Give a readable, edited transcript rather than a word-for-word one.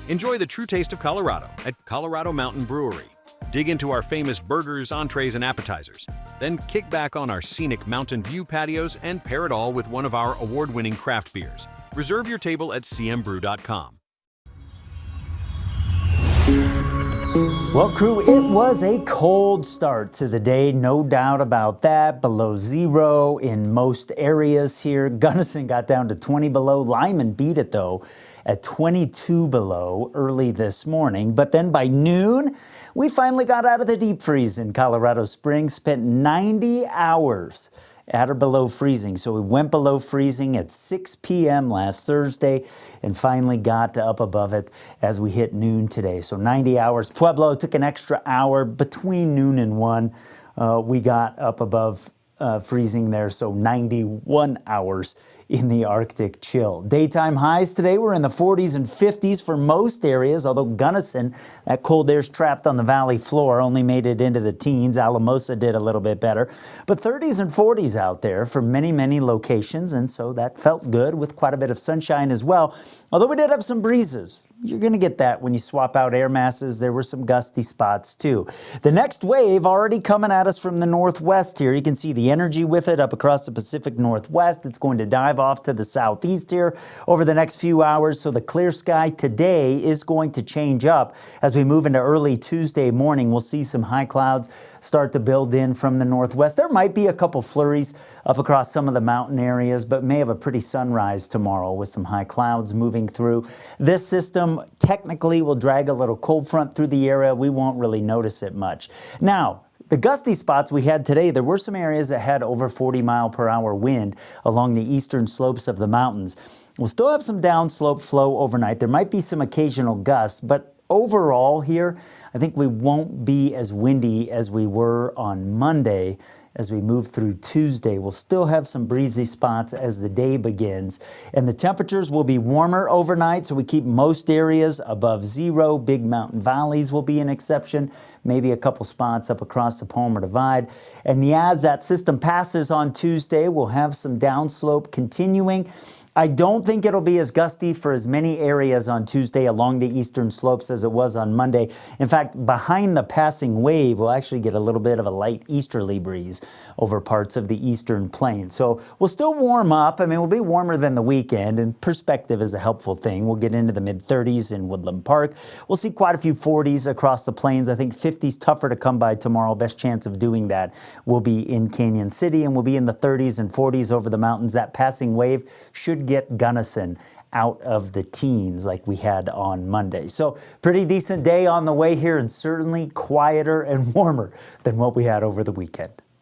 Enjoy the true taste of Colorado at Colorado Mountain Brewery. Dig into our famous burgers, entrees, and appetizers. Then kick back on our scenic Mountain View patios and pair it all with one of our award-winning craft beers. Reserve your table at cmbrew.com. Well, crew, it was a cold start to the day, no doubt about that. Below zero in most areas here. Gunnison got down to 20 below. Lyman beat it, though, at 22 below early this morning. But then by noon, we finally got out of the deep freeze in Colorado Springs, spent 90 hours at or below freezing. So we went below freezing at 6 p.m. last Thursday and finally got up above it as we hit noon today. So 90 hours. Pueblo took an extra hour between noon and 1. We got up above freezing there, so 91 hours in the Arctic chill. Daytime highs today were in the 40s and 50s for most areas, although Gunnison, that cold air's trapped on the valley floor, only made it into the teens. Alamosa did a little bit better, but 30s and 40s out there for many, many locations, and so that felt good with quite a bit of sunshine as well, although we did have some breezes. You're going to get that when you swap out air masses. There were some gusty spots too. The next wave already coming at us from the northwest here. You can see the energy with it up across the Pacific Northwest. It's going to dive off to the southeast here over the next few hours. So the clear sky today is going to change up. As we move into early Tuesday morning, we'll see some high clouds start to build in from the northwest. There might be a couple flurries up across some of the mountain areas, but may have a pretty sunrise tomorrow with some high clouds moving through. This system technically will drag a little cold front through the area. We won't really notice it much. Now, the gusty spots we had today, there were some areas that had over 40-mile-per-hour wind along the eastern slopes of the mountains. We'll still have some downslope flow overnight. There might be some occasional gusts, but overall here, I think we won't be as windy as we were on Monday. As we move through Tuesday, we'll still have some breezy spots as the day begins. And the temperatures will be warmer overnight, so we keep most areas above zero. Big mountain valleys will be an exception. Maybe a couple spots up across the Palmer Divide. And as that system passes on Tuesday, we'll have some downslope continuing. I don't think it'll be as gusty for as many areas on Tuesday along the eastern slopes as it was on Monday. In fact, behind the passing wave, we'll actually get a little bit of a light easterly breeze over parts of the eastern plain. So we'll still warm up. I mean, we'll be warmer than the weekend, and perspective is a helpful thing. We'll get into the mid-30s in Woodland Park. We'll see quite a few 40s across the plains. I think 50s tougher to come by tomorrow. Best chance of doing that will be in Canyon City, and we'll be in the 30s and 40s over the mountains. That passing wave should get Gunnison out of the teens like we had on Monday. So pretty decent day on the way here, and certainly quieter and warmer than what we had over the weekend.